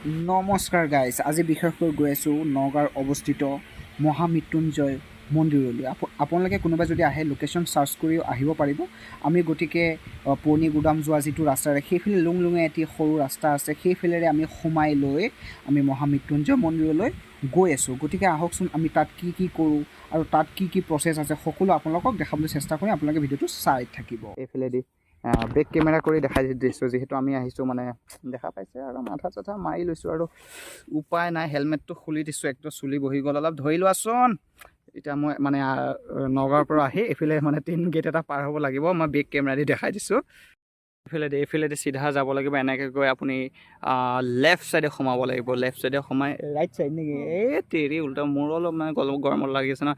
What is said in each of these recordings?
নমস্কাৰ গাইজ, আজি বিশেষকৈ গৈ আছোঁ নগাঁৱৰ অৱস্থিত মহা মৃত্যুঞ্জয় মন্দিৰলৈ। আপোনালোকে কোনোবাই যদি আহে লোকেশ্যন চাৰ্চ কৰি আহিব পাৰিব। আমি গতিকে পুৰণি গুদাম যোৱা যিটো ৰাস্তাৰে সেইফালে লুংলুঙে এটি সৰু ৰাস্তা আছে, সেইফালেৰে আমি সোমাই লৈ আমি মহা মৃত্যুঞ্জয় মন্দিৰলৈ গৈ আছোঁ। গতিকে আহকচোন আমি তাত কি কি কৰোঁ আৰু তাত কি কি প্ৰচেছ আছে সকলো আপোনালোকক দেখাবলৈ চেষ্টা কৰিম। আপোনালোকে ভিডিঅ'টো চাই থাকিব। এইফালেদি বেক কেমেৰা কৰি দেখাই দিছোঁ, যিহেতু আমি আহিছোঁ মানে দেখা পাইছে আৰু মাথা চাথা মাৰি লৈছোঁ আৰু উপায় নাই। হেলমেটটো খুলি দিছোঁ, একদম চুলি বহি গ'ল। অলপ ধৰি লোৱাচোন। এতিয়া মই মানে নগাঁৱৰ পৰা আহি এইফালে মানে 3 গেট এটা পাৰ হ'ব লাগিব। মই বেক কেমেৰা দি দেখাই দিছোঁ। এইফালেদি চিধা যাব লাগিব। এনেকৈ গৈ আপুনি লেফ্ট ছাইডে সোমাব লাগিব। লেফ্ট ছাইডে সোমাই ৰাইট ছাইড নেকি? এই তেৰি উল্টা মোৰ অলপ মানে গৰমত লাগি আছে ন।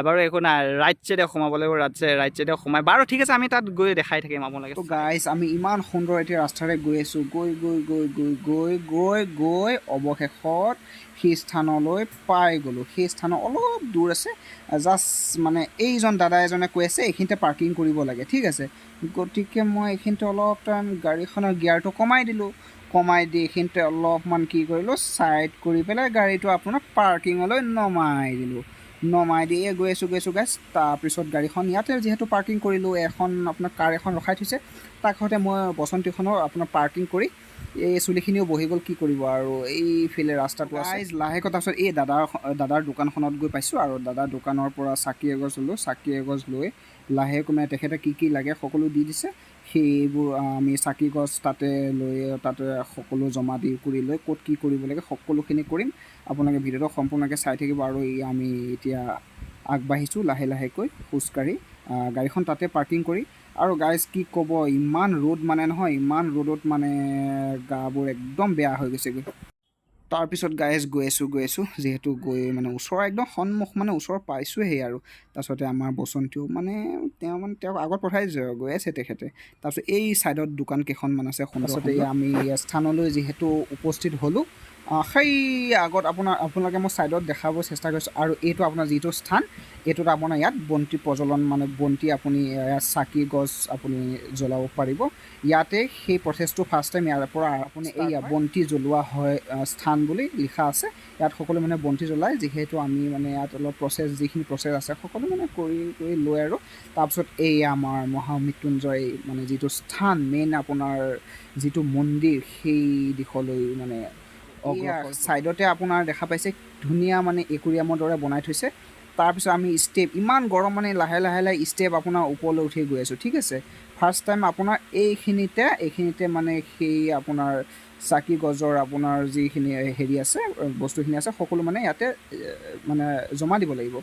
বাৰু একো নাই, ৰাইট ছাইডে সোমাব লাগিব। ৰাইট ছাইডে সোমাই বাৰু ঠিক আছে, আমি তাত গৈ দেখাই থাকিম আপোনালোকে। ত' গাইজ, আমি ইমান সুন্দৰ এতিয়া ৰাস্তাৰে গৈ আছোঁ। গৈ অৱশেষত সেই স্থানলৈ পাই গ'লোঁ। সেই স্থানৰ অলপ দূৰ আছে। জাষ্ট মানে এইজন দাদা এজনে কৈ আছে এইখিনিতে পাৰ্কিং কৰিব লাগে, ঠিক আছে। গতিকে মই এইখিনিতে অলপ টাইম গাড়ীখনৰ গিয়াৰটো কমাই দিলোঁ। কমাই দি এইখিনিতে অলপমান কি কৰিলোঁ, চাইড কৰি পেলাই গাড়ীটো আপোনাৰ পাৰ্কিঙলৈ নমাই দিলোঁ। নমাই দি গৈ আছোঁ গাইজ। তাৰপিছত গাড়ীখন ইয়াতে যিহেতু পাৰ্কিং কৰিলোঁ, এখন আপোনাৰ কাৰ এখন ৰখাই থৈছে, তাৰ কাষতে মই বসন্তীখনৰ আপোনাৰ পাৰ্কিং কৰি এই চুলিখিনিও বহি গ'ল। কি কৰিব আৰু এইফালে ৰাস্তাটো আছে। লাহেকৈ তাৰপিছত এই দাদাৰ দোকানখনত গৈ পাইছোঁ আৰু দাদাৰ দোকানৰ পৰা চাকি এগছ ল'লোঁ। চাকি এগছ লৈ লাহেকৈ মানে তেখেতে কি কি লাগে সকলো দি দিছে। সেইবোৰ আমি চাকি গছ তাতে সকলো জমা দি কৰি লৈ ক'ত কি কৰিব লাগে সকলোখিনি কৰিম। আপোনালোকে ভিডিঅ'টো সম্পূৰ্ণকৈ চাই থাকিব। আৰু আমি এতিয়া আগবাঢ়িছোঁ লাহেকৈ খোজকাঢ়ি, গাড়ীখন তাতে পাৰ্কিং কৰি। আৰু গাইজ কি ক'ব, ইমান ৰ'দ মানে নহয়, ইমান ৰ'দত মানে গাবোৰ একদম বেয়া হৈ গৈছেগৈ। তাৰপিছত গাইজ গৈ আছোঁ যিহেতু গৈ মানে ওচৰৰ একদম সন্মুখ মানে ওচৰ পাইছোঁহে আৰু। তাৰপিছতে আমাৰ বসন্তীও মানে তেওঁক আগত পঠাই দিছোঁ, গৈ আছে তেখেতে। তাৰপিছত এই ছাইডত দোকান কেইখনমান আছে। তাৰপিছতে আমি স্থানলৈ যিহেতু উপস্থিত হ'লোঁ, সেই আগত আপোনালোকে মই ছাইডত দেখাব চেষ্টা কৰিছোঁ। আৰু এইটো আপোনাৰ যিটো স্থান, এইটোত আপোনাৰ ইয়াত বন্তি প্ৰজ্বলন মানে বন্তি আপুনি চাকি গছ আপুনি জ্বলাব পাৰিব। ইয়াতে সেই প্ৰচেছটো ফাৰ্ষ্ট টাইম ইয়াৰ পৰা আপুনি এইয়া বন্তি জ্বলোৱা হয় স্থান বুলি লিখা আছে। ইয়াত সকলো মানে বন্তি জ্বলায়। যিহেতু আমি মানে ইয়াত অলপ যিখিনি প্ৰচেছ আছে সকলো মানে কৰি লৈ আৰু তাৰপিছত এই আমাৰ মহা মৃত্যুঞ্জয় মানে যিটো স্থান, মেইন আপোনাৰ যিটো মন্দিৰ, সেই দিশলৈ মানে ছাইডতে আপোনাৰ দেখা পাইছে ধুনীয়া মানে একুৰিয়ামৰ দৰে বনাই থৈছে। তাৰপিছত আমি ষ্টেপ, ইমান গৰম মানে লাহে ষ্টেপ আপোনাৰ ওপৰলৈ উঠি গৈ আছোঁ, ঠিক আছে। ফাৰ্ষ্ট টাইম আপোনাৰ এইখিনিতে মানে সেই আপোনাৰ চাকি গছৰ আপোনাৰ যিখিনি হেৰি আছে, বস্তুখিনি আছে সকলো মানে ইয়াতে মানে জমা দিব লাগিব।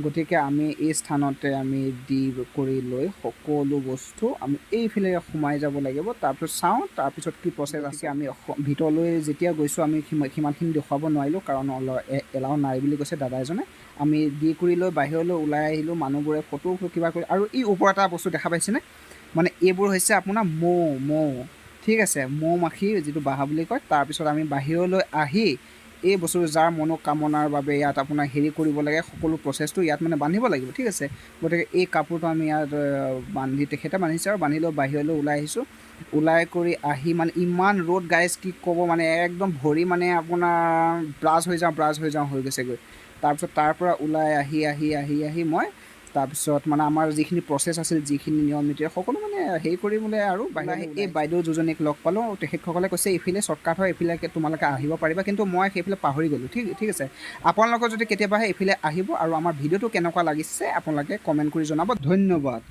গতিকে আমি এই স্থানতে আমি দি কৰি লৈ সকলো বস্তু আমি এইফালে সোমাই যাব লাগিব। তাৰপিছত চাওঁ তাৰপিছত কি প্ৰচেছ আছে। আমি ভিতৰলৈ যেতিয়া গৈছোঁ আমি সিমানখিনি দেখুৱাব নোৱাৰিলোঁ, কাৰণ এলাও নাই বুলি কৈছে দাদা এজনে। আমি দি কৰি লৈ বাহিৰলৈ ওলাই আহিলোঁ। মানুহবোৰে ফটো কিবা কৰি, আৰু এই ওপৰত এটা বস্তু দেখা পাইছেনে, মানে এইবোৰ হৈছে আপোনাৰ মৌ, ঠিক আছে, মৌ মাখি যিটো বাহা বুলি কয়। তাৰপিছত আমি বাহিৰলৈ আহি এই বস্তুটো যাৰ মনোকামনাৰ বাবে ইয়াত আপোনাৰ হেৰি কৰিব লাগে, সকলো প্ৰচেছটো ইয়াত মানে বান্ধিব লাগিব, ঠিক আছে। গতিকে এই কাপোৰটো আমি ইয়াত তেখেতে বান্ধিছে আৰু বান্ধি লৈ বাহিৰলৈ ওলাই আহিছোঁ। ওলাই কৰি আহি মানে ইমান ৰ'দ গাইজ, কি ক'ব মানে একদম ভৰি মানে আপোনাৰ ব্ৰাছ হৈ যাওঁ হৈ গৈছেগৈ। তাৰপিছত তাৰ পৰা ওলাই আহি মই তাৰপিছত মানে আমাৰ যিখিনি প্ৰচেছ আছিল, যিখিনি নিয়ম নীতি সকলো মানে হেৰি কৰিবলৈ আৰু এই বাইদেউ দুজনীক লগ পালোঁ। তেখেতসকলে কৈছে এইফালে শ্বৰ্টকাট হয়, এইফালে তোমালোকে আহিব পাৰিবা, কিন্তু মই সেইফালে পাহৰি গ'লোঁ, ঠিক আছে। আপোনালোকৰ যদি কেতিয়াবা এইফালে আহিব আৰু আমাৰ ভিডিঅ'টো কেনেকুৱা লাগিছে আপোনালোকে কমেণ্ট কৰি জনাব। ধন্যবাদ।